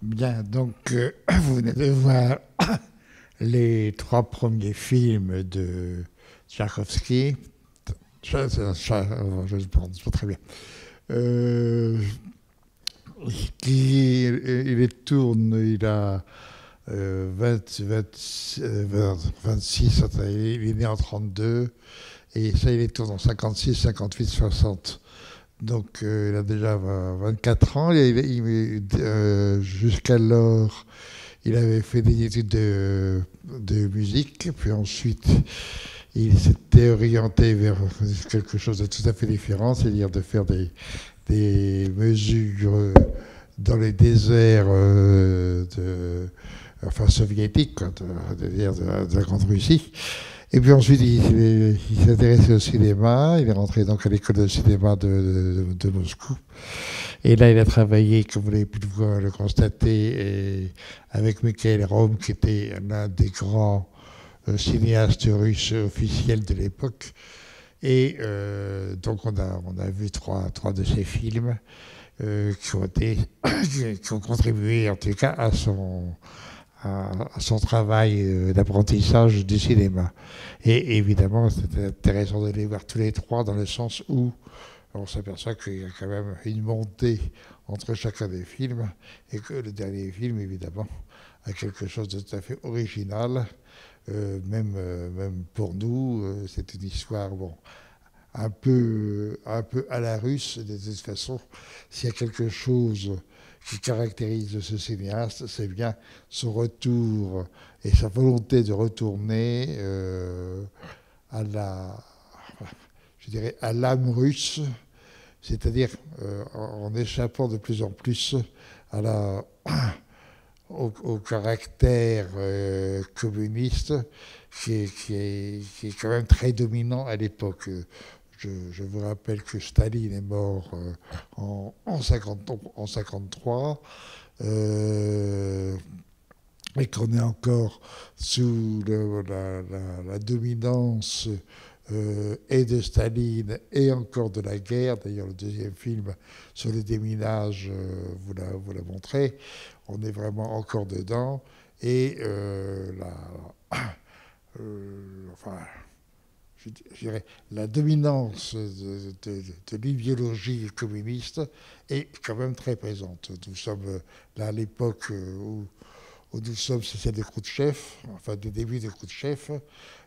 Bien, donc vous venez de voir les trois premiers films de Tchaïkovski. Je ne prononce pas très bien. Euh, il les tourne, il a 26, il est né en 32, et ça, il les tourne en 56, 58, 60. Donc il a déjà 24 ans. Jusqu'alors, il avait fait des études de musique, puis ensuite il s'était orienté vers quelque chose de tout à fait différent, c'est-à-dire de faire des mesures dans les déserts enfin, soviétiques, quoi, de la Grande Russie. Et puis ensuite, il s'est intéressé au cinéma. Il est rentré donc à l'école de cinéma de Moscou. Et là, il a travaillé, comme vous l'avez pu le constater, avec Mikhail Rom, qui était l'un des grands cinéastes russes officiels de l'époque. Et donc, on a vu trois de ses films qui ont contribué, en tout cas, à son travail d'apprentissage du cinéma. Et évidemment, c'est intéressant de les voir tous les trois dans le sens où on s'aperçoit qu'il y a quand même une montée entre chacun des films et que le dernier film, évidemment, a quelque chose de tout à fait original. Même pour nous, c'est une histoire, bon, un peu à la russe. De toute façon, s'il y a quelque chose qui caractérise ce cinéaste, c'est bien son retour et sa volonté de retourner à la, je dirais, à l'âme russe, c'est-à-dire en échappant de plus en plus à au caractère communiste qui est quand même très dominant à l'époque. Je vous rappelle que Staline est mort en 53 et qu'on est encore sous la dominance et de Staline et encore de la guerre. D'ailleurs, le deuxième film sur le déminage vous l'a montré. On est vraiment encore dedans. Et enfin, je dirais, la dominance de l'idéologie communiste est quand même très présente. Nous sommes là à l'époque où nous sommes, c'est celle de Khrouchtchev, enfin du début de Khrouchtchev,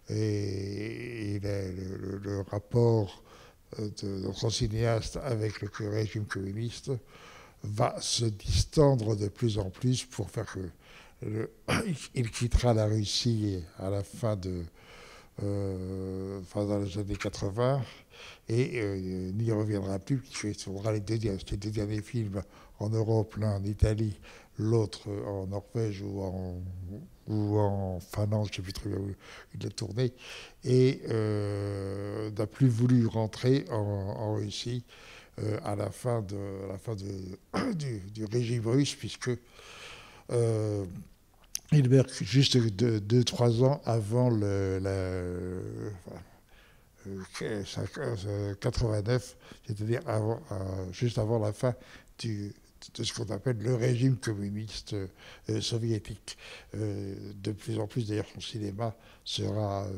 et le rapport de notre cinéaste avec le régime communiste va se distendre de plus en plus pour faire que il quittera la Russie à la fin enfin dans les années 80 et n'y reviendra plus puisqu'il faudra les deux derniers films en Europe, l'un en Italie, l'autre en Norvège ou en Finlande, je ne sais plus très bien où il a tourné, et n'a plus voulu rentrer en Russie du régime russe, puisque il meurt juste 2-3 ans avant 89, c'est-à-dire juste avant la fin de ce qu'on appelle le régime communiste soviétique. De plus en plus, d'ailleurs, son cinéma sera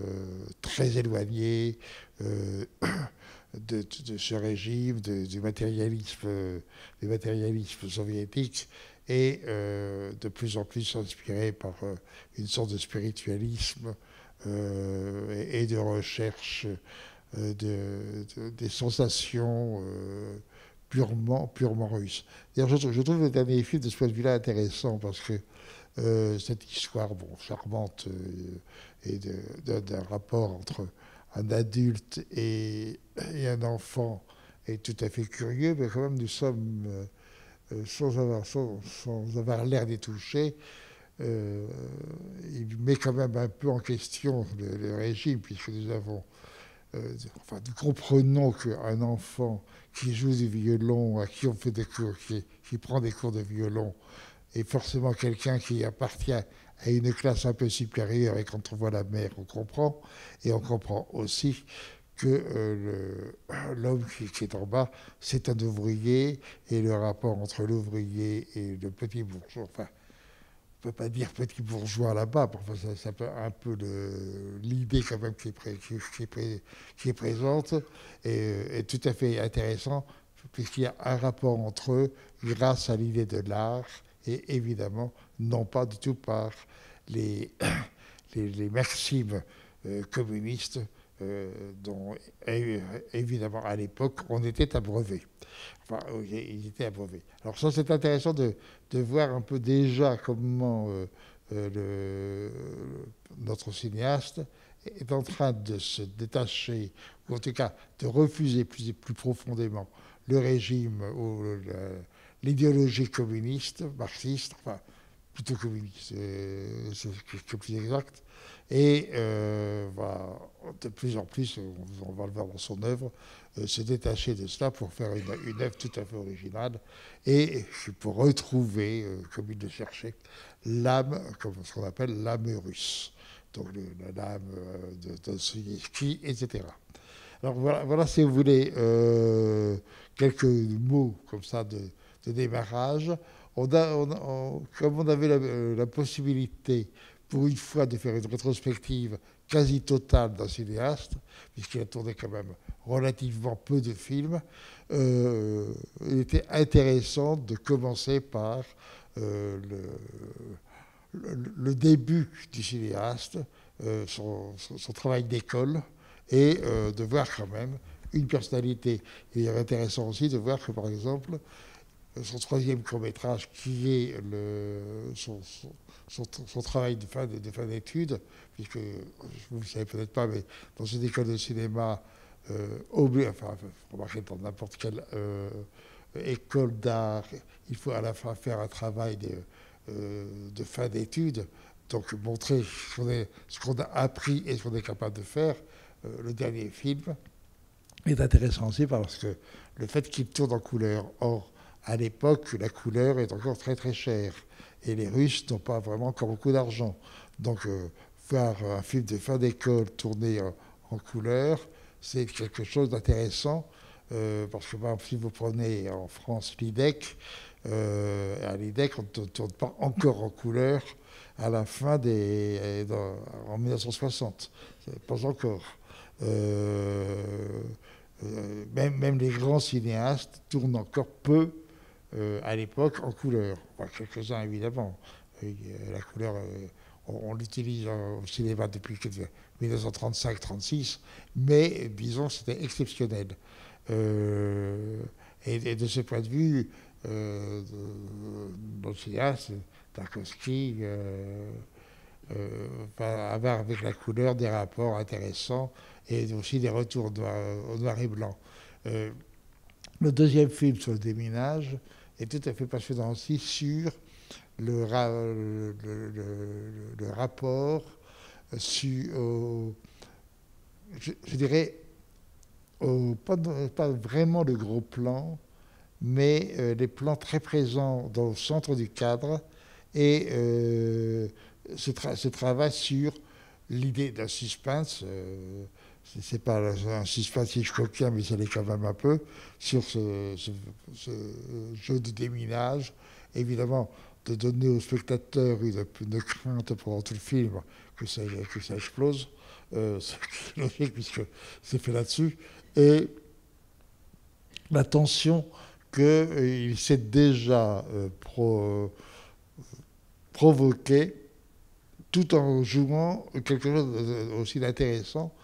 très éloigné de ce régime, du matérialisme soviétique, et de plus en plus inspiré par une sorte de spiritualisme et de recherche des sensations purement russes. D'ailleurs, je trouve le dernier film de ce point de vue-là intéressant parce que cette histoire, bon, charmante, et d'un rapport entre un adulte et un enfant est tout à fait curieux, mais quand même nous sommes, sans avoir l'air d'y toucher, il met quand même un peu en question le régime, puisque enfin, nous comprenons qu'un enfant qui joue du violon, à qui on fait des cours, qui prend des cours de violon, est forcément quelqu'un qui appartient à une classe un peu supérieure, et quand on voit la mère, on comprend. Et on comprend aussi que l'homme qui est en bas, c'est un ouvrier, et le rapport entre l'ouvrier et le petit bourgeois, enfin, on ne peut pas dire petit bourgeois là-bas, enfin, ça peut un peu l'idée quand même qui est présente, est tout à fait intéressant, puisqu'il y a un rapport entre eux grâce à l'idée de l'art, et évidemment, non pas du tout par les, les maximes communistes dont évidemment à l'époque on était abreuvé. Enfin, ils étaient abreuvés. Alors ça c'est intéressant de voir un peu déjà comment notre cinéaste est en train de se détacher, ou en tout cas de refuser plus profondément le régime ou l'idéologie communiste, marxiste, enfin plutôt communiste, c'est plus exact, et de plus en plus, on va le voir dans son œuvre, se détacher de cela pour faire une œuvre tout à fait originale et pour retrouver, comme il le cherchait, l'âme, comme ce qu'on appelle l'âme russe, donc l'âme de Dostoïevski, etc. Alors voilà si vous voulez, quelques mots comme ça de démarrage. Comme on avait la possibilité, pour une fois, de faire une rétrospective quasi totale d'un cinéaste, puisqu'il a tourné quand même relativement peu de films, il était intéressant de commencer par le début du cinéaste, son travail d'école, et de voir quand même une personnalité. Il est intéressant aussi de voir que, par exemple, son troisième court-métrage, qui est son travail de fin d'études, puisque vous ne savez peut-être pas, mais dans une école de cinéma, enfin, remarquez, dans n'importe quelle école d'art, il faut à la fin faire un travail de fin d'études, donc montrer ce qu'on a appris et ce qu'on est capable de faire. Le dernier film est intéressant aussi parce que le fait qu'il tourne en couleur, or, à l'époque, la couleur est encore très très chère. Et les Russes n'ont pas vraiment encore beaucoup d'argent. Donc, faire un film de fin d'école tourné en couleur, c'est quelque chose d'intéressant. Parce que, par exemple, si vous prenez en France l'IDEC, à l'IDEC, on ne tourne pas encore en couleur à la fin en 1960. Pas encore. Même les grands cinéastes tournent encore peu à l'époque en couleur. Enfin, quelques-uns évidemment. La couleur, on l'utilise au cinéma depuis 1935-36, mais disons c'était exceptionnel. Et de ce point de vue, notre cinéaste, Tarkovsky, va avoir avec la couleur des rapports intéressants et aussi des retours au noir et blanc. Le deuxième film sur le déminage est tout à fait passionnant aussi sur le rapport sur, je dirais, pas vraiment le gros plan, mais les plans très présents dans le centre du cadre et ce travail sur l'idée d'un suspense. C'est pas un suspense hitchcockien, mais ça l'est quand même un peu, sur ce jeu de déminage. Évidemment, de donner au spectateur une crainte pendant tout le film que ça explose. C'est logique puisque c'est fait là-dessus. Et la tension qu'il s'est déjà provoqué tout en jouant quelque chose aussi d'intéressant,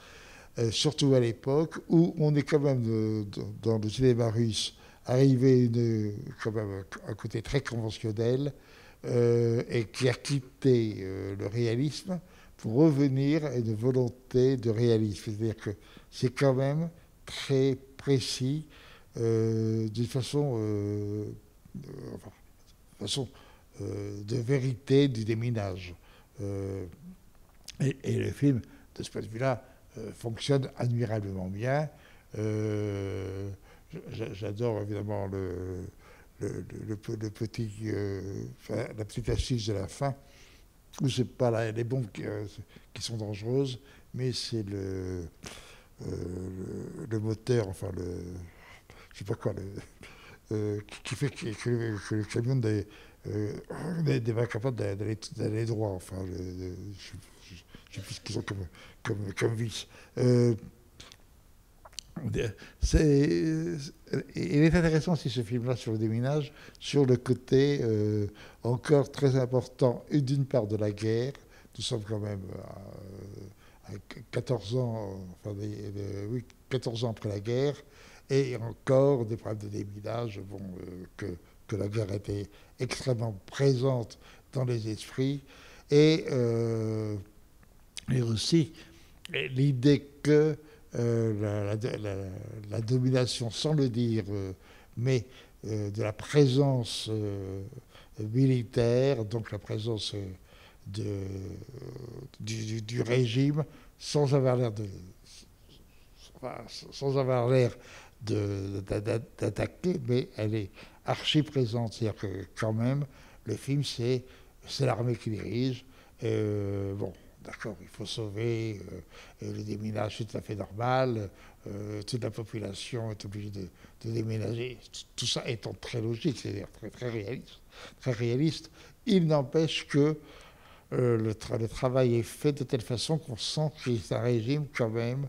surtout à l'époque où on est quand même dans le cinéma russe arrivé quand même un côté très conventionnel et qui a quitté le réalisme pour revenir à une volonté de réalisme. C'est-à-dire que c'est quand même très précis d'une façon, de vérité du déminage. Et le film, de ce point de vue-là, fonctionne admirablement bien. J'adore évidemment la petite astuce de la fin, où c'est pas les bombes qui sont dangereuses, mais c'est le moteur, enfin je sais pas quoi, qui fait que le camion n'est pas capable d'aller droit. Enfin, je sais plus ce qu'ils ont comme vis. Il est intéressant aussi ce film-là sur le déminage, sur le côté encore très important, et d'une part de la guerre. Nous sommes quand même à 14 ans, enfin, oui, 14 ans après la guerre, et encore des problèmes de déminage, bon, que la guerre était extrêmement présente dans les esprits, et, et aussi l'idée que la domination, sans le dire, mais de la présence militaire, donc la présence du régime, sans avoir l'air sans avoir l'air d'attaquer, mais elle est archi présente. C'est-à-dire que quand même, le film, c'est l'armée qui dirige. Bon, d'accord, il faut sauver, le déminage, c'est tout à fait normal, toute la population est obligée de déménager, tout ça étant très logique, c'est-à-dire très réaliste. Très réaliste. Il n'empêche que le travail est fait de telle façon qu'on sent que c'est un régime quand même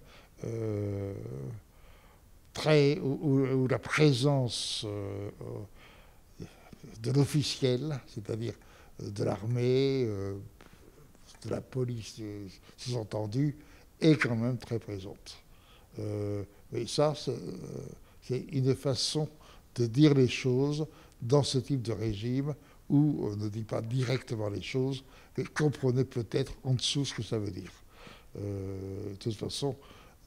où la présence de l'officiel, c'est-à-dire de l'armée, de la police, sous-entendu, est quand même très présente. Mais ça, c'est une façon de dire les choses dans ce type de régime où on ne dit pas directement les choses, mais comprenez peut-être en dessous ce que ça veut dire. De toute façon,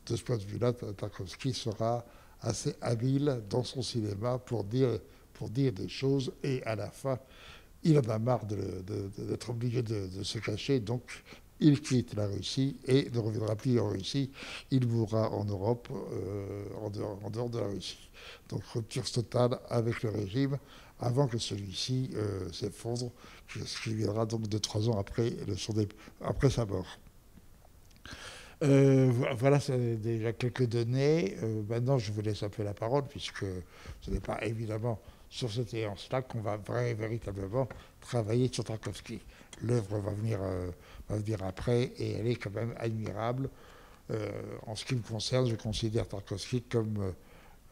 de ce point de vue-là, Tarkovsky sera assez habile dans son cinéma pour dire des choses, et à la fin, il en a marre d'être obligé de se cacher, donc il quitte la Russie et ne reviendra plus en Russie. Il mourra en Europe, en dehors de la Russie. Donc rupture totale avec le régime, avant que celui-ci s'effondre, ce qui viendra donc 2-3 ans après sa mort. Voilà, c'est déjà quelques données. Maintenant, je vous laisse un peu la parole, puisque ce n'est pas évidemment sur cette séance-là qu'on va véritablement travailler sur Tarkovsky. L'œuvre va venir après, et elle est quand même admirable. En ce qui me concerne, je considère Tarkovsky comme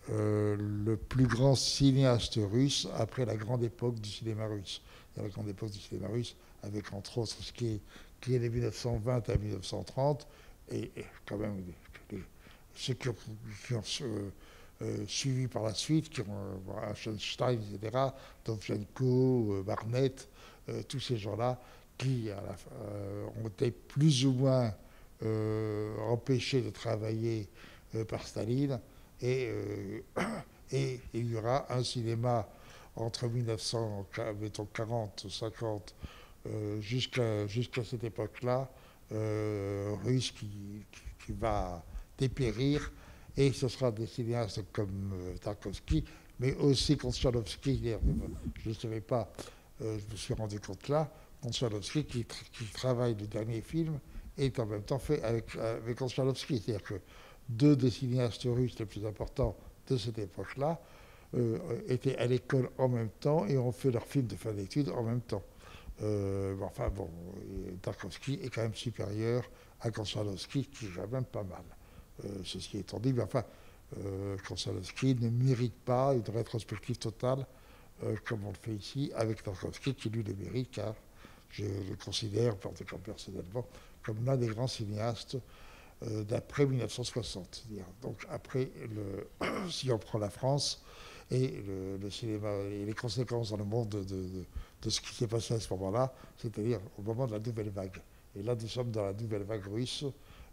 le plus grand cinéaste russe après la grande époque du cinéma russe. La grande époque du cinéma russe, avec entre autres ce qui est de 1920 à 1930, et quand même ceux qui ont suivi par la suite, qui ont Eisenstein, etc., Dovzhenko, Barnett, tous ces gens-là qui ont été plus ou moins empêchés de travailler par Staline, et il y aura un cinéma entre 1940, 50, jusqu'à cette époque-là, russe qui va dépérir, et ce sera des cinéastes comme Tarkovsky, mais aussi Konchalovsky. Je ne savais pas, je me suis rendu compte là, Konchalovsky qui travaille le dernier film est en même temps fait avec Konchalovsky. C'est-à-dire que deux des cinéastes russes les plus importants de cette époque-là étaient à l'école en même temps et ont fait leur film de fin d'études en même temps. Enfin bon, Tarkovsky est quand même supérieur à Konchalovsky, qui est quand même pas mal. Ceci étant dit, mais enfin, Konchalovsky ne mérite pas une rétrospective totale comme on le fait ici avec Tarkovsky, qui lui le mérite, car je le considère personnellement comme l'un des grands cinéastes d'après 1960. Donc après, si on prend la France et le cinéma et les conséquences dans le monde de ce qui s'est passé à ce moment-là, c'est-à-dire au moment de la nouvelle vague. Et là, nous sommes dans la nouvelle vague russe,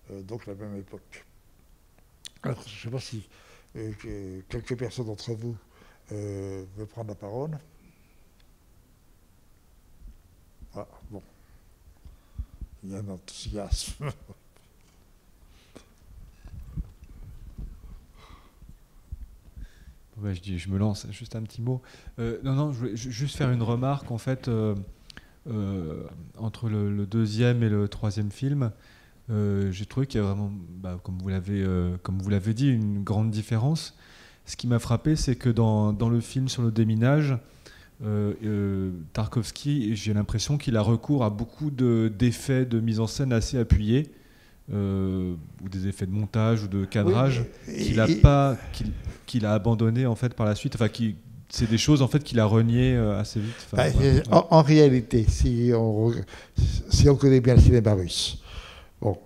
donc la même époque. Alors, je ne sais pas si quelques personnes d'entre vous veulent prendre la parole. Ah, bon. Il y a un enthousiasme. Ouais, je me lance, juste un petit mot. Non, je voulais juste faire une remarque. En fait, entre le deuxième et le troisième film, J'ai trouvé qu'il y a vraiment, comme vous l'avez dit, une grande différence. Ce qui m'a frappé, c'est que dans le film sur le déminage, Tarkovsky, j'ai l'impression qu'il a recours à beaucoup d'effets de mise en scène assez appuyés, ou des effets de montage ou de cadrage qu'il a abandonné en fait par la suite. Enfin, c'est des choses en fait qu'il a reniées assez vite. Enfin, en réalité, si on connaît bien le cinéma russe, bon,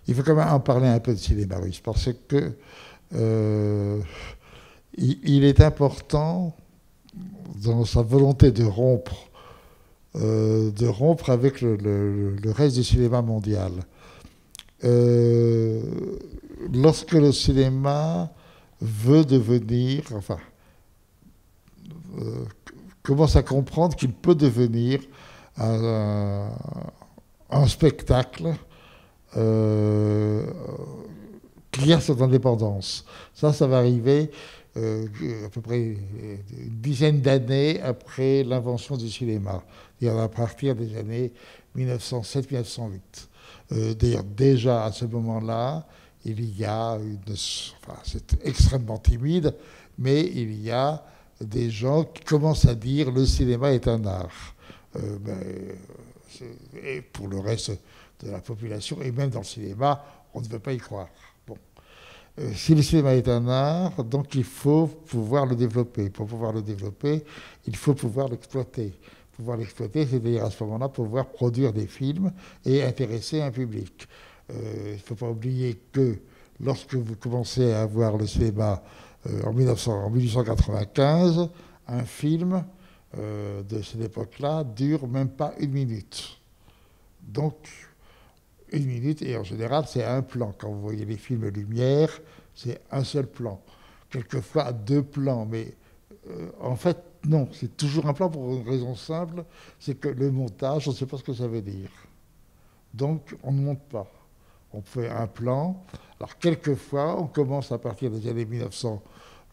il faut quand même en parler un peu de cinéma russe parce que il est important dans sa volonté de rompre avec le reste du cinéma mondial. Lorsque le cinéma veut devenir, commence à comprendre qu'il peut devenir un spectacle qui a cette indépendance. Ça va arriver à peu près une dizaine d'années après l'invention du cinéma, c'est-à-dire à partir des années 1907-1908. D'ailleurs, déjà à ce moment-là, il y a c'est extrêmement timide, mais il y a des gens qui commencent à dire le cinéma est un art. Et pour le reste de la population, et même dans le cinéma, on ne veut pas y croire. Bon. Si le cinéma est un art, donc il faut pouvoir le développer. Pour pouvoir le développer, il faut pouvoir l'exploiter. Pouvoir l'exploiter, c'est-à-dire à ce moment-là pouvoir produire des films et intéresser un public. Il ne faut pas oublier que lorsque vous commencez à voir le cinéma en 1895, un film de cette époque-là dure même pas 1 minute. Donc, 1 minute, et en général, c'est un plan. Quand vous voyez les films Lumière, c'est un seul plan. Quelquefois 2 plans, mais en fait, non, c'est toujours un plan pour une raison simple, c'est que le montage, on ne sait pas ce que ça veut dire. Donc, on ne monte pas. On fait un plan. Alors, quelquefois, on commence à partir des années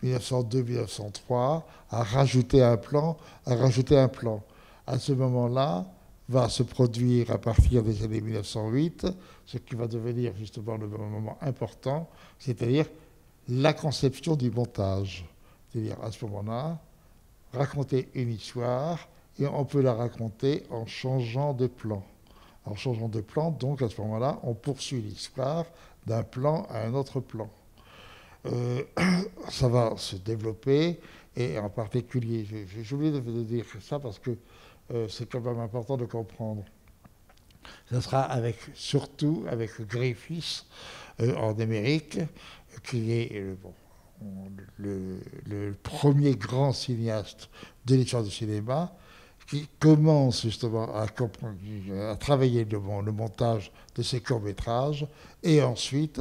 1902-1903 à rajouter un plan, À ce moment-là, va se produire à partir des années 1908, ce qui va devenir justement le moment important, c'est-à-dire la conception du montage. C'est-à-dire, à ce moment-là, raconter une histoire, et on peut la raconter en changeant de plan. En changeant de plan, donc à ce moment-là, on poursuit l'histoire d'un plan à un autre plan. Ça va se développer, et en particulier, j'ai oublié de dire ça parce que c'est quand même important de comprendre. Ce sera surtout avec Griffith en Amérique, qui est le premier grand cinéaste de l'histoire du cinéma, qui commence justement à travailler le montage de ses courts-métrages, et ensuite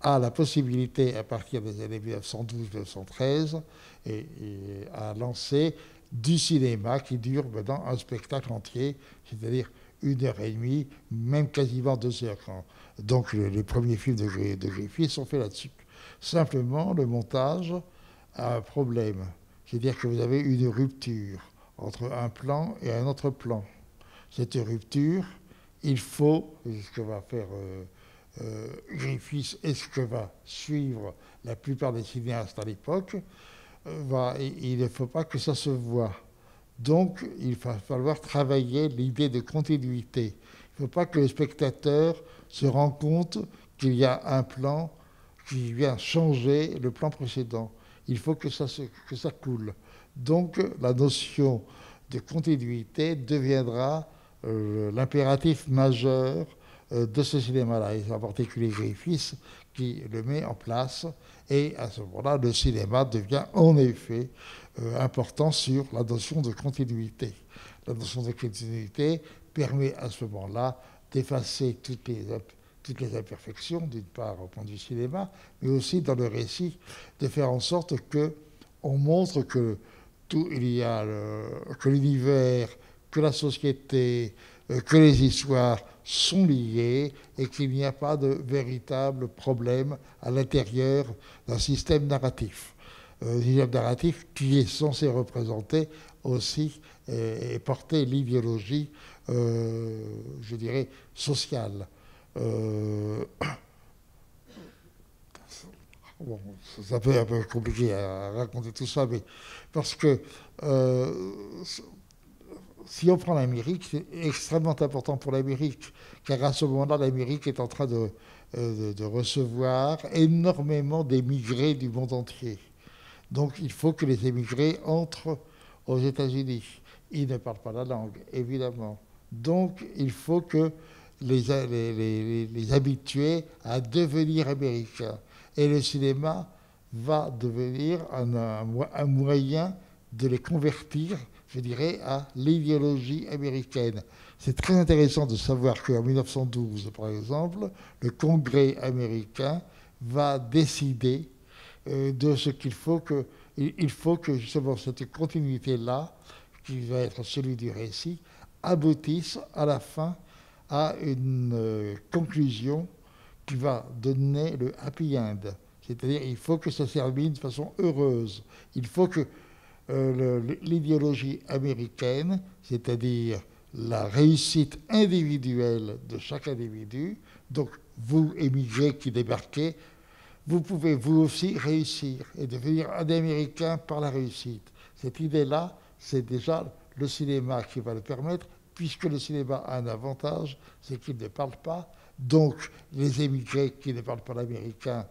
a la possibilité, à partir des années 1912-1913, et à lancer du cinéma qui dure maintenant un spectacle entier, c'est-à-dire 1h30, même quasiment 2 heures. Donc les premiers films de Griffith sont faits là-dessus. Simplement, le montage a un problème. C'est-à-dire que vous avez une rupture entre un plan et un autre plan. Cette rupture, il faut, c'est ce que va faire Griffith et ce que va suivre la plupart des cinéastes à l'époque, il ne faut pas que ça se voie. Donc, il va falloir travailler l'idée de continuité. Il ne faut pas que le spectateur se rende compte qu'il y a un plan qui vient changer le plan précédent. Il faut que ça coule. Donc, la notion de continuité deviendra l'impératif majeur de ce cinéma-là, et en particulier Griffith qui le met en place, et à ce moment-là, le cinéma devient en effet important sur la notion de continuité. La notion de continuité permet à ce moment-là d'effacer toutes les imperfections, d'une part au point de vue cinéma, mais aussi dans le récit, de faire en sorte qu'on montre que que l'univers, que la société, que les histoires sont liées, et qu'il n'y a pas de véritable problème à l'intérieur d'un système narratif. Un système narratif qui est censé représenter aussi et porter l'idéologie, je dirais, sociale. Bon, ça peut être un peu compliqué à raconter tout ça, mais parce que si on prend l'Amérique, c'est extrêmement important pour l'Amérique, car à ce moment-là, l'Amérique est en train de recevoir énormément d'émigrés du monde entier. Donc il faut que les émigrés entrent aux États-Unis. Ils ne parlent pas la langue, évidemment. Donc il faut que les habituer à devenir américains. Et le cinéma va devenir un moyen de les convertir, je dirais, à l'idéologie américaine. C'est très intéressant de savoir qu'en 1912, par exemple, le Congrès américain va décider de ce qu'il faut que... Il faut que justement cette continuité-là, qui va être celui du récit, aboutisse à la fin à une conclusion qui va donner le happy end. C'est-à-dire il faut que ça se termine de façon heureuse. Il faut que l'idéologie américaine, c'est-à-dire la réussite individuelle de chaque individu, donc vous, émigrés qui débarquez, vous pouvez vous aussi réussir et devenir un Américain par la réussite. Cette idée-là, c'est déjà le cinéma qui va le permettre, puisque le cinéma a un avantage, c'est qu'il ne parle pas. Donc les émigrés qui ne parlent pas l'américain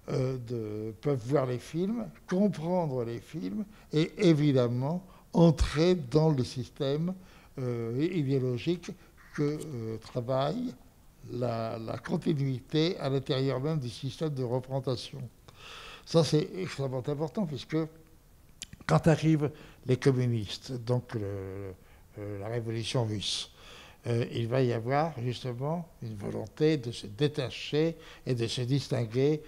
peuvent voir les films, comprendre les films et évidemment entrer dans le système idéologique que travaille la continuité à l'intérieur même du système de représentation. Ça, c'est extrêmement important, puisque quand arrivent les communistes, donc la révolution russe, il va y avoir justement une volonté de se détacher et de se distinguer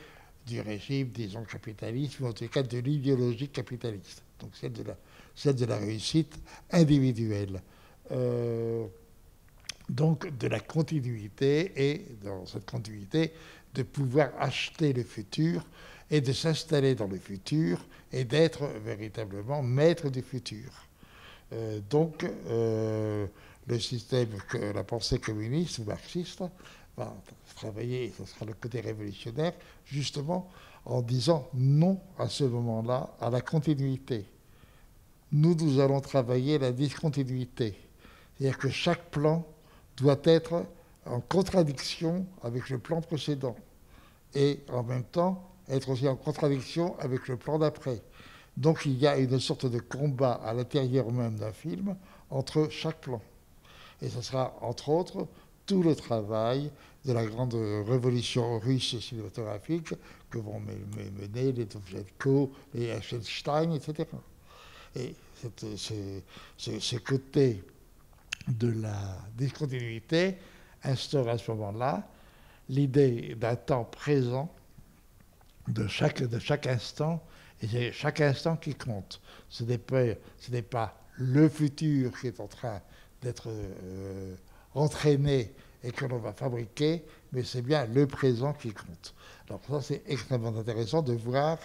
du régime, disons, capitaliste, ou en tout cas de l'idéologie capitaliste, donc celle de la réussite individuelle. Donc de la continuité, et dans cette continuité, de pouvoir acheter le futur et de s'installer dans le futur et d'être véritablement maître du futur. Donc le système, la pensée communiste ou marxiste va travailler, et ce sera le côté révolutionnaire, justement en disant non à ce moment-là à la continuité. Nous allons travailler la discontinuité. C'est-à-dire que chaque plan doit être en contradiction avec le plan précédent et en même temps être aussi en contradiction avec le plan d'après. Donc il y a une sorte de combat à l'intérieur même d'un film entre chaque plan. Et ce sera entre autres tout le travail de la grande révolution russe cinématographique que vont mener les Dovzhenko, les Eisenstein, etc. Et ce côté de la discontinuité instaure à ce moment-là l'idée d'un temps présent de chaque instant, et c'est chaque instant qui compte. Ce n'est pas le futur qui est en train d'être entraîné et que l'on va fabriquer, mais c'est bien le présent qui compte. Alors ça, c'est extrêmement intéressant de voir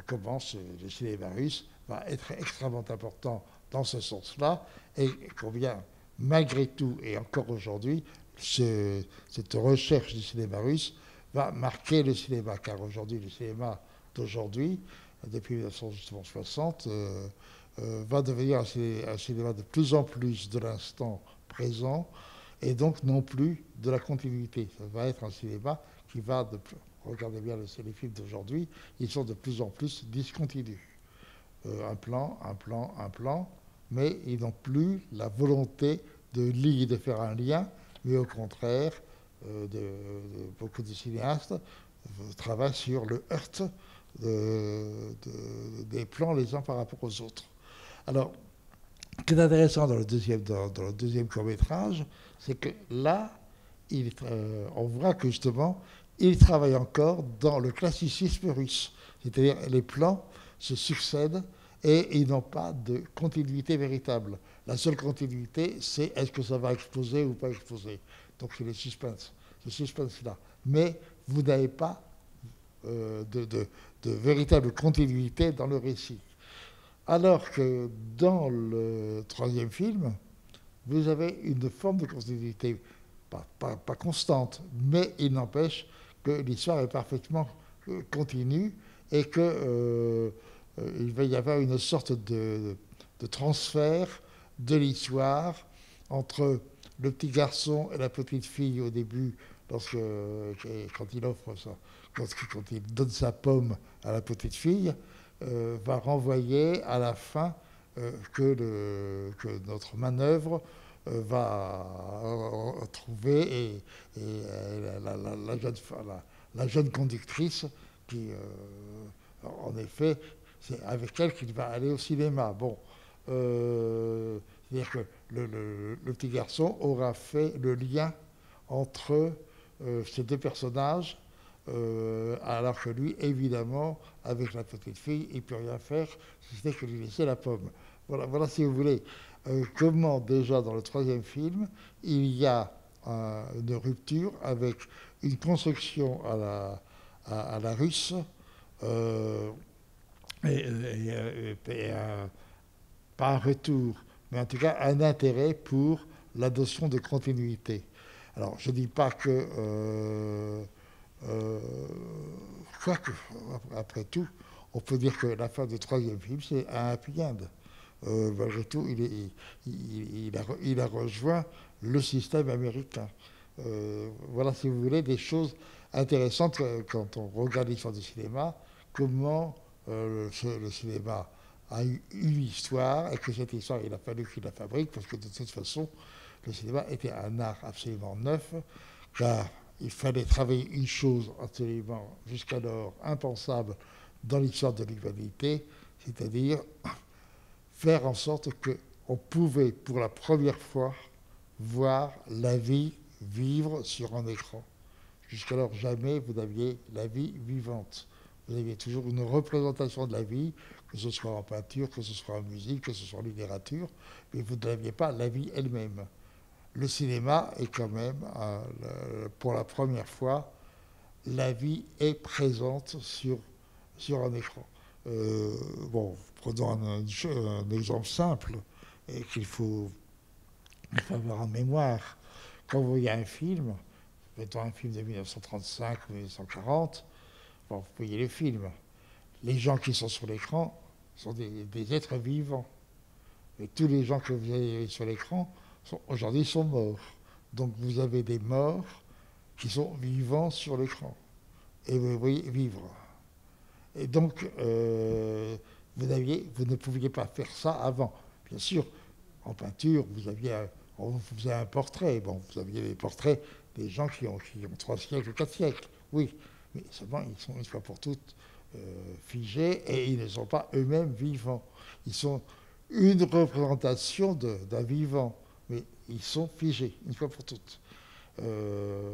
comment le cinéma russe va être extrêmement important dans ce sens-là, et combien, malgré tout, et encore aujourd'hui, cette recherche du cinéma russe va marquer le cinéma, car aujourd'hui, le cinéma d'aujourd'hui, depuis 1960, va devenir un cinéma de plus en plus de l'instant présent, et donc non plus de la continuité. Ça va être un cinéma qui va, regardez bien les films d'aujourd'hui, ils sont de plus en plus discontinus. Un plan, mais ils n'ont plus la volonté de faire un lien, mais au contraire, beaucoup de cinéastes travaillent sur le heurt des plans les uns par rapport aux autres. Alors, ce qui est intéressant dans le deuxième court-métrage, c'est que là, on voit que justement, il travaille encore dans le classicisme russe. C'est-à-dire les plans se succèdent et ils n'ont pas de continuité véritable. La seule continuité, c'est est-ce que ça va exploser ou pas exploser. Donc c'est le suspense-là. Mais vous n'avez pas de véritable continuité dans le récit. Alors que dans le troisième film, vous avez une forme de continuité, pas constante, mais il n'empêche que l'histoire est parfaitement continue et qu'il va y avoir une sorte de transfert de l'histoire entre le petit garçon et la petite fille au début, quand il offre ça, quand il donne sa pomme à la petite fille, va renvoyer à la fin que notre manœuvre va trouver la jeune conductrice qui, en effet, c'est avec elle qu'il va aller au cinéma. Bon, c'est-à-dire que le petit garçon aura fait le lien entre ces deux personnages, alors que lui, évidemment, avec la petite fille, il ne peut rien faire, si ce n'est que lui laisser la pomme. Voilà si vous voulez, comment déjà dans le troisième film, il y a une rupture avec une construction à la russe, euh, pas un retour, mais en tout cas un intérêt pour la notion de continuité. Alors, je ne dis pas que, quoique, après tout, on peut dire que la fin du troisième film, c'est un happy end. Malgré tout, il a rejoint le système américain. Voilà, si vous voulez, des choses intéressantes quand on regarde l'histoire du cinéma, comment le cinéma a eu une histoire et que cette histoire, il a fallu qu'il la fabrique parce que de toute façon, le cinéma était un art absolument neuf, car il fallait travailler une chose absolument jusqu'alors impensable dans l'histoire de l'humanité, c'est-à-dire faire en sorte qu'on pouvait pour la première fois voir la vie vivre sur un écran. Jusqu'alors, jamais vous n'aviez la vie vivante. Vous aviez toujours une représentation de la vie, que ce soit en peinture, que ce soit en musique, que ce soit en littérature, mais vous n'aviez pas la vie elle-même. Le cinéma est quand même, pour la première fois, la vie est présente sur un écran. Bon, prenons un exemple simple et qu'il faut avoir en mémoire. Quand vous voyez un film, mettons un film de 1935 ou 1940, bon, vous voyez le film. Les gens qui sont sur l'écran sont des êtres vivants. Et tous les gens que vous avez sur l'écran aujourd'hui sont morts. Donc vous avez des morts qui sont vivants sur l'écran. Et vous voyez vivre. Et donc, vous ne pouviez pas faire ça avant. Bien sûr, en peinture, on faisait un portrait. Bon, vous aviez des portraits des gens qui ont 3 siècles ou 4 siècles. Oui, mais seulement ils sont une fois pour toutes figés et ils ne sont pas eux-mêmes vivants. Ils sont une représentation d'un vivant, mais ils sont figés, une fois pour toutes.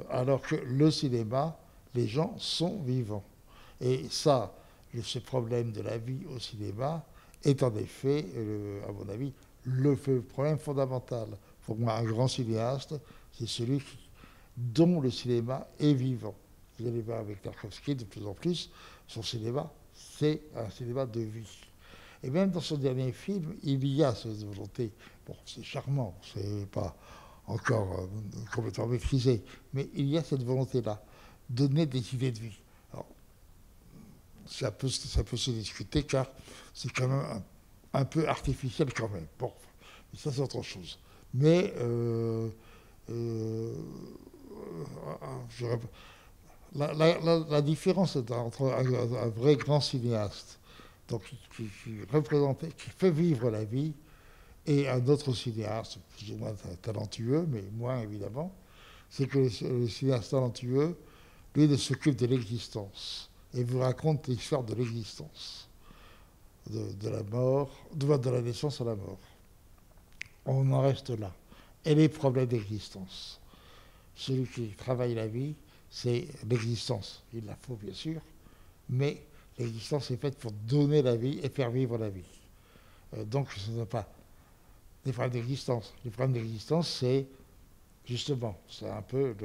Alors que le cinéma, les gens sont vivants. Et ça, ce problème de la vie au cinéma est en effet, à mon avis, le problème fondamental. Pour moi, un grand cinéaste, c'est celui dont le cinéma est vivant. Vous allez voir avec Tarkovsky de plus en plus, son cinéma, c'est un cinéma de vie. Et même dans son dernier film, il y a cette volonté. Bon, c'est charmant, c'est pas encore complètement maîtrisé, mais il y a cette volonté-là, donner des idées de vie. Alors, ça peut se discuter car c'est quand même un peu artificiel quand même. Bon, mais ça c'est autre chose. Mais la différence entre un vrai grand cinéaste, donc qui fait vivre la vie, et un autre cinéaste, plus ou moins talentueux, mais moins évidemment, c'est que le cinéaste talentueux, lui, ne s'occupe de l'existence et vous raconte l'histoire de l'existence, de la mort, de la naissance à la mort. On en reste là. Et les problèmes d'existence. Celui qui travaille la vie, c'est l'existence. Il la faut, bien sûr, mais l'existence est faite pour donner la vie et faire vivre la vie. Donc, ce n'est pas des problèmes d'existence. Les problèmes d'existence, c'est justement, c'est un peu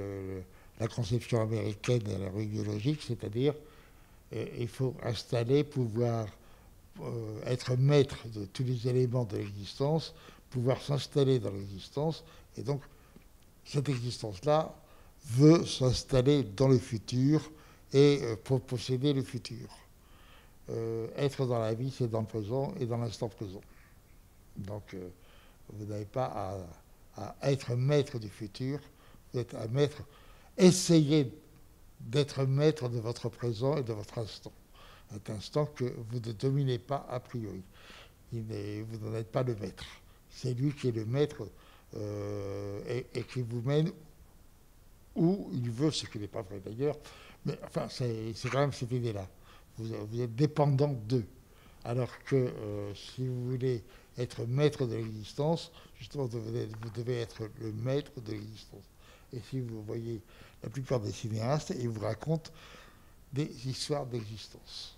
la conception américaine de la rue biologique, c'est-à-dire il faut installer, pouvoir être maître de tous les éléments de l'existence, pouvoir s'installer dans l'existence, et donc cette existence-là veut s'installer dans le futur et pour posséder le futur. Être dans la vie, c'est dans le présent et dans l'instant présent. Donc vous n'avez pas à être maître du futur, vous êtes à maître, essayez d'être maître de votre présent et de votre instant. Un instant que vous ne dominez pas a priori. Vous n'en êtes pas le maître. C'est lui qui est le maître et qui vous mène où il veut, ce qui n'est pas vrai d'ailleurs. Mais enfin, c'est quand même cette idée-là. Vous êtes dépendant d'eux. Alors que si vous voulez être maître de l'existence, justement, vous devez être le maître de l'existence. Et si vous voyez la plupart des cinéastes, ils vous racontent des histoires d'existence.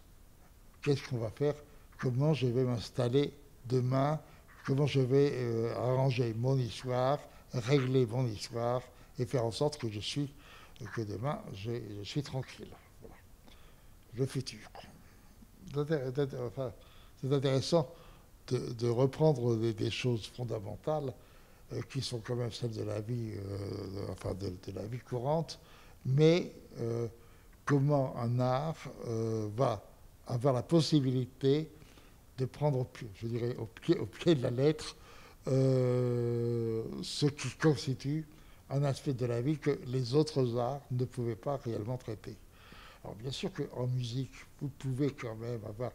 Qu'est-ce qu'on va faire? Comment je vais m'installer demain? Comment je vais arranger mon histoire, régler mon histoire et faire en sorte que demain, je suis tranquille. Voilà. Le futur. Enfin, c'est intéressant de reprendre des choses fondamentales qui sont quand même celles de la vie, de la vie courante, mais comment un art va avoir la possibilité de prendre au pied de la lettre ce qui constitue un aspect de la vie que les autres arts ne pouvaient pas réellement traiter. Alors bien sûr qu'en musique, vous pouvez quand même avoir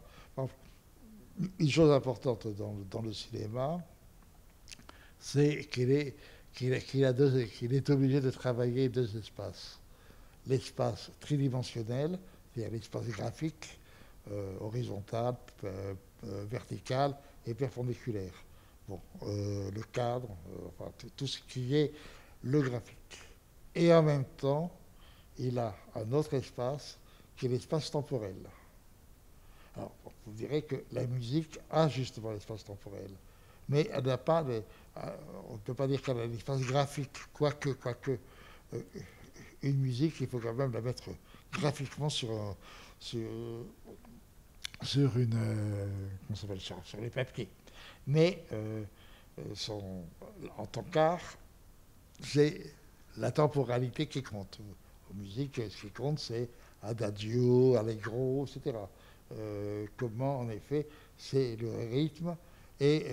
une chose importante dans le cinéma, c'est qu'il est obligé de travailler deux espaces. L'espace tridimensionnel, c'est-à-dire l'espace graphique, horizontal, vertical et perpendiculaire. Bon, le cadre, tout ce qui est le graphique. Et en même temps, il a un autre espace qui est l'espace temporel. Alors, vous direz que la musique a justement l'espace temporel, mais elle n'a pas on ne peut pas dire qu'elle a l'espace graphique, quoique une musique, il faut quand même la mettre graphiquement sur les papiers. Mais en tant qu'art, c'est la temporalité qui compte. En musique, ce qui compte, c'est adagio, allegro, etc. Comment, en effet, c'est le rythme et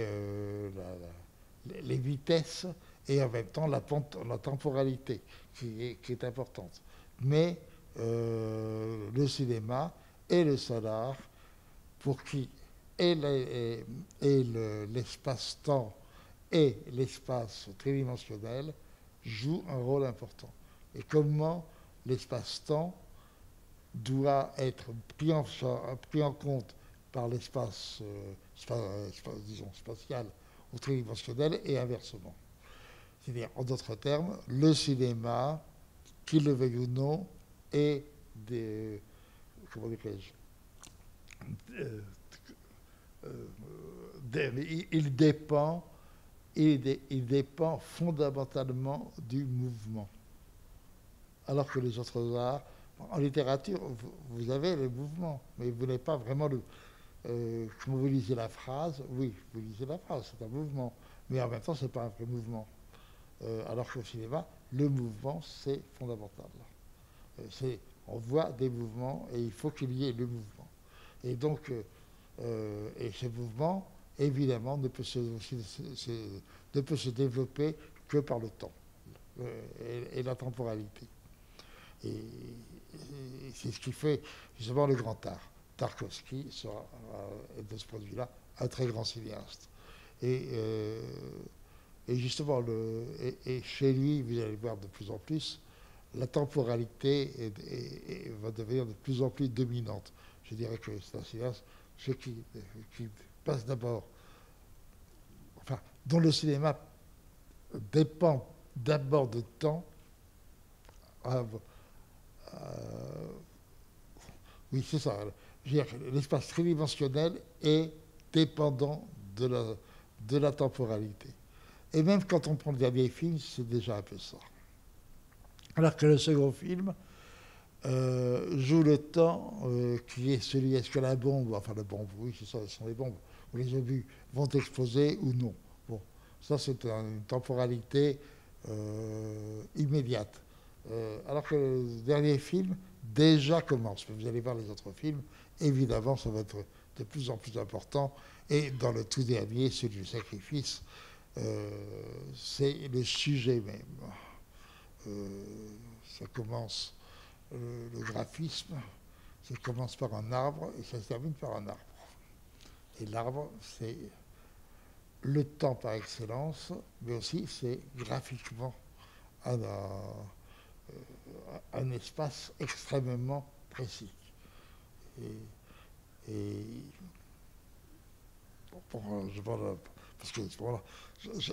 les vitesses et en même temps la temporalité qui est importante. Mais le cinéma et le sonar, pour qui l'espace-temps et l'espace tridimensionnel jouent un rôle important. Et comment l'espace-temps doit être pris en compte par l'espace spatial ou tridimensionnel et inversement. C'est-à-dire, en d'autres termes, le cinéma, qu'il le veuille ou non, est comment dirais-je, il dépend fondamentalement du mouvement. Alors que les autres arts, en littérature, vous avez le mouvement, mais vous n'avez pas vraiment quand vous lisez la phrase, oui, vous lisez la phrase, c'est un mouvement, mais en même temps, ce n'est pas un vrai mouvement. Alors qu'au cinéma, le mouvement, c'est fondamental. On voit des mouvements et il faut qu'il y ait le mouvement. Et donc, et ce mouvement, évidemment, ne peut se développer que par le temps et la temporalité. Et c'est ce qui fait justement le grand art. Tarkovsky sera, de ce point de vue-là, un très grand cinéaste. Et justement, chez lui, vous allez voir de plus en plus, la temporalité va devenir de plus en plus dominante. Je dirais que c'est un cinéaste qui passe d'abord, dont le cinéma dépend d'abord de temps. Oui, c'est ça. L'espace tridimensionnel est dépendant de la temporalité. Et même quand on prend le dernier film, c'est déjà un peu ça. Alors que le second film joue le temps qui est celui, est-ce que la bombe, enfin la bombe, oui, c'est ça, ce sont les bombes, ou les obus vont exploser ou non. Bon, ça c'est une temporalité immédiate. Alors que le dernier film déjà commence. Mais vous allez voir les autres films, évidemment, ça va être de plus en plus important. Et dans le tout dernier, celui du sacrifice, c'est le sujet même. Ça commence, le graphisme, ça commence par un arbre et ça se termine par un arbre. Et l'arbre, c'est le temps par excellence, mais aussi c'est graphiquement un espace extrêmement précis. Et parce que voilà,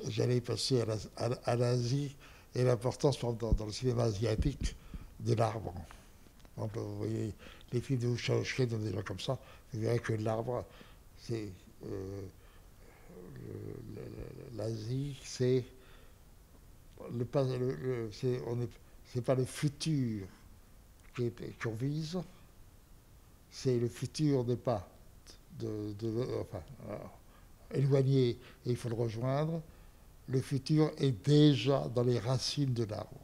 j'allais passer à l'Asie et l'importance dans le cinéma asiatique de l'arbre. Vous voyez les films de Shaoxing, des gens comme ça, vous verrez que l'arbre, c'est l'Asie, c'est pas le futur qu'on vise, c'est le futur n'est pas éloigné et il faut le rejoindre. Le futur est déjà dans les racines de l'arbre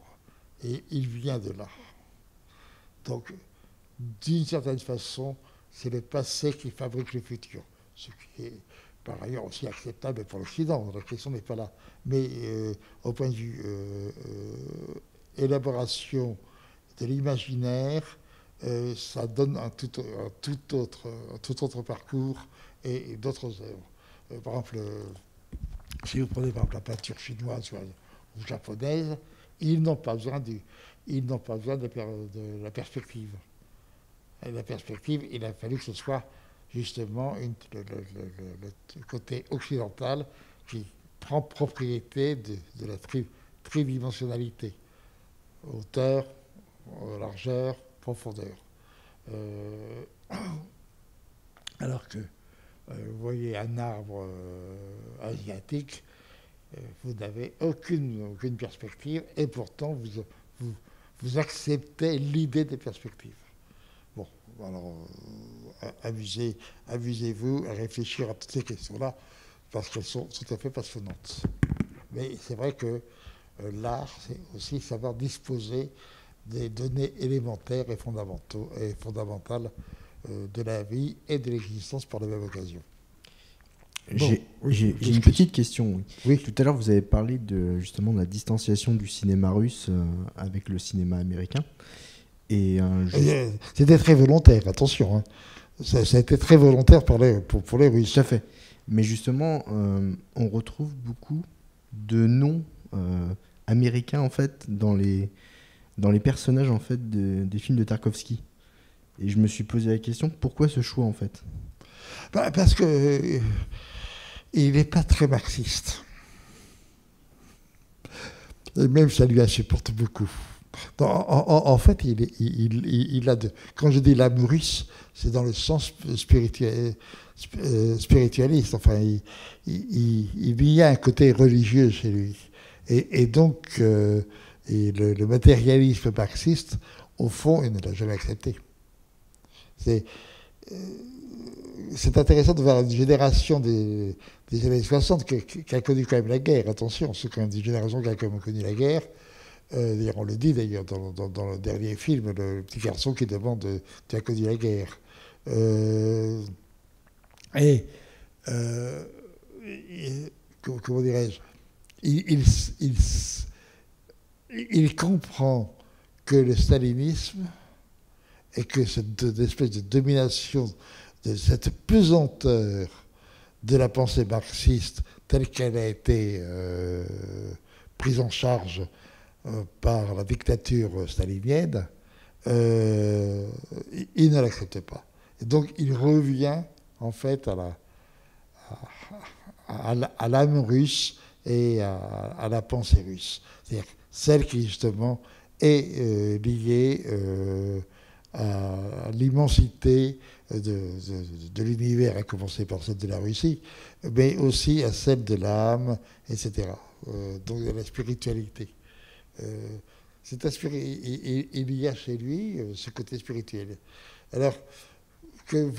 et il vient de là. Donc, d'une certaine façon, c'est le passé qui fabrique le futur, ce qui est par ailleurs aussi acceptable pour l'Occident. La question n'est pas là. Mais au point de vue élaboration de l'imaginaire, ça donne un tout autre parcours et d'autres œuvres. Par exemple, si vous prenez par exemple la peinture chinoise ou japonaise, ils n'ont pas besoin de la perspective. Et la perspective, il a fallu que ce soit justement le côté occidental qui prend propriété de la tridimensionnalité. Hauteur, largeur, profondeur. Alors que vous voyez un arbre asiatique, vous n'avez aucune perspective et pourtant vous acceptez l'idée des perspectives. Bon, alors amusez-vous à réfléchir à toutes ces questions-là parce qu'elles sont tout à fait passionnantes. Mais c'est vrai que l'art, c'est aussi savoir disposer des données élémentaires et fondamentales de la vie et de l'existence par la même occasion. J'ai une petite question. Oui. Tout à l'heure, vous avez parlé justement de la distanciation du cinéma russe avec le cinéma américain. C'était très volontaire, attention. Hein. Ça a été très volontaire pour les Russes. Tout à fait. Mais justement, on retrouve beaucoup de noms américains en fait dans les personnages en fait des films de Tarkovsky. Et je me suis posé la question, pourquoi ce choix en fait ? Parce que il n'est pas très marxiste. Et même ça lui insupporte beaucoup. En fait, il a quand je dis l'âme russe, c'est dans le sens spiritualiste. Enfin, il y a un côté religieux chez lui. Et donc, le matérialisme marxiste, au fond, il ne l'a jamais accepté. C'est intéressant de voir une génération des années 60 qui a connu quand même la guerre. Attention, c'est quand même une génération qui a quand même connu la guerre. D'ailleurs, on le dit d'ailleurs dans le dernier film, le petit garçon qui demande tu as connu la guerre. Comment dirais-je, il comprend que le stalinisme et que cette espèce de domination, de cette pesanteur de la pensée marxiste telle qu'elle a été prise en charge par la dictature stalinienne, il ne l'accepte pas. Et donc il revient en fait à l'âme russe et à la pensée russe. C'est-à-dire celle qui justement est liée à l'immensité de l'univers, à commencer par celle de la Russie, mais aussi à celle de l'âme, etc. Donc de la spiritualité. il y a chez lui ce côté spirituel. Alors que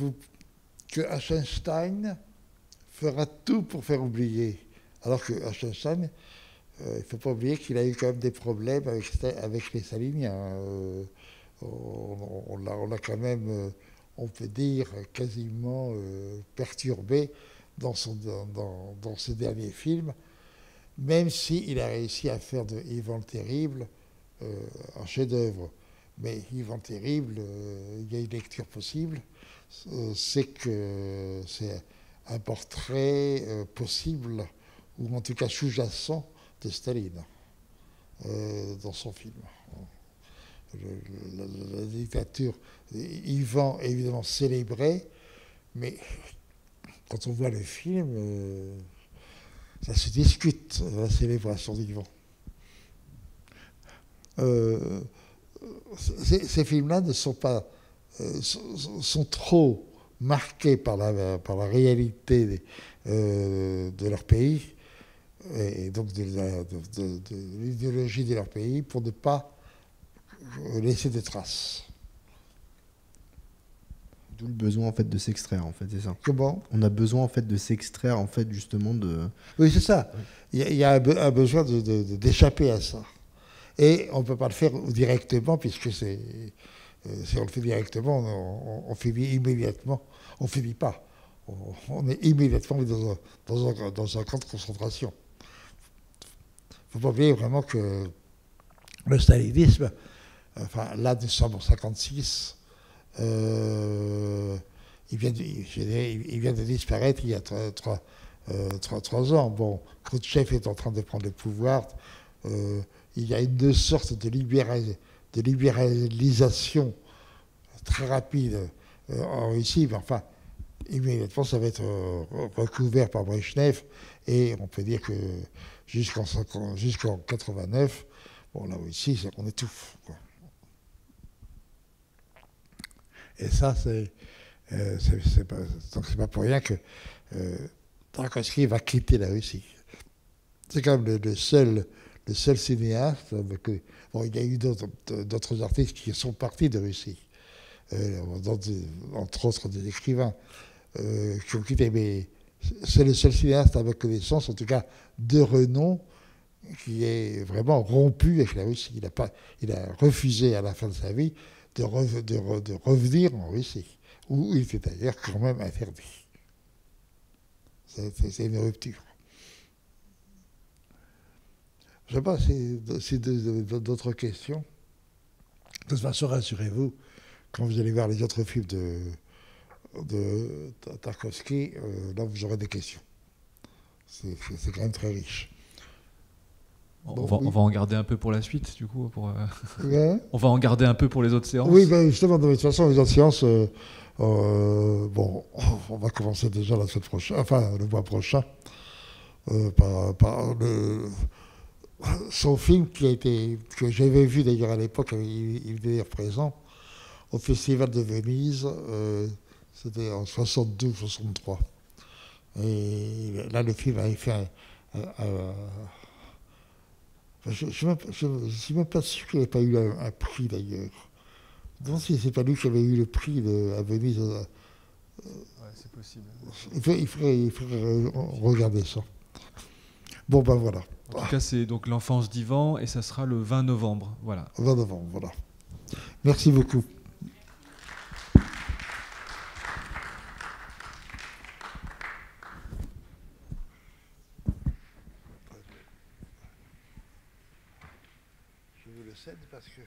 Eisenstein fera tout pour faire oublier. Alors que Eisenstein, il ne faut pas oublier qu'il a eu quand même des problèmes avec les staliniens. On l'a quand même, on peut dire, quasiment perturbé dans ce dernier film, même s'il a réussi à faire de Ivan le Terrible un chef-d'œuvre. Mais Ivan le Terrible, il y a une lecture possible, c'est que c'est un portrait possible, ou en tout cas sous-jacent, de Staline dans son film. La dictature, Ivan est évidemment célébré, mais quand on voit le film, ça se discute, la célébration d'Ivan. Ces films-là ne sont pas, sont trop marqués par la réalité de leur pays, et donc de l'idéologie de leur pays, pour ne pas laisser de traces. D'où le besoin en fait de s'extraire, en fait, c'est ça. Comment ? On a besoin en fait de s'extraire, en fait, justement de. Oui, c'est ça. Il y a un besoin d'échapper à ça. Et on ne peut pas le faire directement, puisque si on le fait directement, on finit immédiatement. On ne finit pas. On est immédiatement dans un camp de concentration. Il ne faut pas oublier vraiment que le stalinisme, enfin là, nous sommes en 1956, il vient de disparaître il y a 3 ans. Bon, Khrouchtchev est en train de prendre le pouvoir. Il y a une sorte de libéralisation très rapide en Russie, mais enfin, immédiatement, ça va être recouvert par Brejnev, et on peut dire que jusqu'en 89, bon, là aussi, on étouffe, quoi. Et ça, c'est pas pour rien que Tarkovsky va quitter la Russie. C'est quand même le seul cinéaste. Bon, il y a eu d'autres artistes qui sont partis de Russie, entre autres des écrivains qui ont quitté, mais c'est le seul cinéaste à ma connaissance, en tout cas de renom, qui est vraiment rompu avec la Russie. Il a refusé à la fin de sa vie de revenir en Russie, où il était d'ailleurs quand même interdit. C'est une rupture. Je ne sais pas si d'autres questions. De toute façon, rassurez-vous, quand vous allez voir les autres films de Tarkovsky, là vous aurez des questions. C'est quand même très riche. On va en garder un peu pour la suite, du coup. Ouais. On va en garder un peu pour les autres séances. Oui, ben justement, de toute façon, les autres séances, bon, on va commencer déjà la semaine prochaine, enfin le mois prochain, par son film que j'avais vu d'ailleurs à l'époque, il était présent au Festival de Venise, c'était en 72-63. Et là, le film avait fait je ne suis même pas sûr qu'il n'ait pas eu un prix d'ailleurs. Non, si c'est pas lui qui avait eu le prix à Venise. Ouais, c'est possible. Il faudrait regarder ça. Bon, ben voilà. En tout cas, c'est donc l'enfance d'Ivan, et ça sera le 20 novembre. Voilà. 20 novembre, voilà. Merci beaucoup. Je vous le cède parce que...